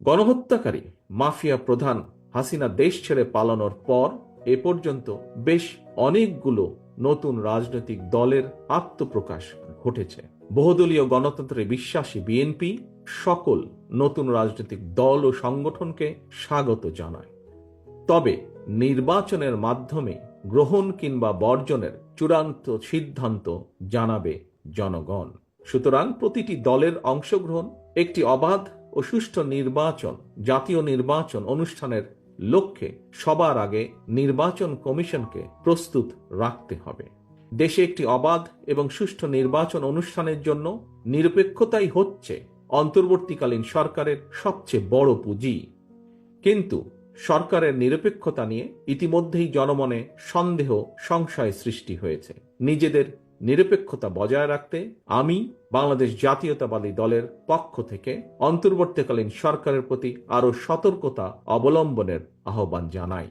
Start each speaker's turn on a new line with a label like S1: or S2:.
S1: গণহত্যাকারী mafia প্রধান হাসিনা দেশ ছেড়ে পালানোর পর এ পর্যন্ত বেশ অনেকগুলো নতুন রাজনৈতিক দলের আত্মপ্রকাশ ঘটেছে। বহুদলীয় গণতন্ত্রে বিশ্বাসী বিএনপি সকল নতুন রাজনৈতিক দল ও সংগঠনকে স্বাগত জানায়। তবে নির্বাচনের মাধ্যমে গ্রহণ কিংবা বর্জনের চূড়ান্ত সিদ্ধান্ত জানাবে জনগণ। সুতরাং প্রতিটি দলের অংশগ্রহণ একটি অবাধ ও সুষ্ঠু নির্বাচন, জাতীয় নির্বাচন অনুষ্ঠানের লক্ষ্যে সবার আগে নির্বাচন কমিশনকে প্রস্তুত রাখতে হবে। দেশে একটি অবাধ এবং সুষ্ঠু নির্বাচন অনুষ্ঠানের জন্য নিরপেক্ষতাই হচ্ছে অন্তর্বর্তীকালীন সরকারের সবচেয়ে বড় পুঁজি। কিন্তু সরকারের নিরপেক্ষতা নিয়ে ইতিমধ্যেই জনমনে সন্দেহ, সংশয় সৃষ্টি হয়েছে। নিজেদের নিরপেক্ষতা বজায় রাখতে আমি বাংলাদেশ জাতীয়তাবাদী দলের পক্ষ থেকে অন্তর্বর্তীকালীন সরকারের প্রতি আরো সতর্কতা অবলম্বনের আহ্বান জানাই।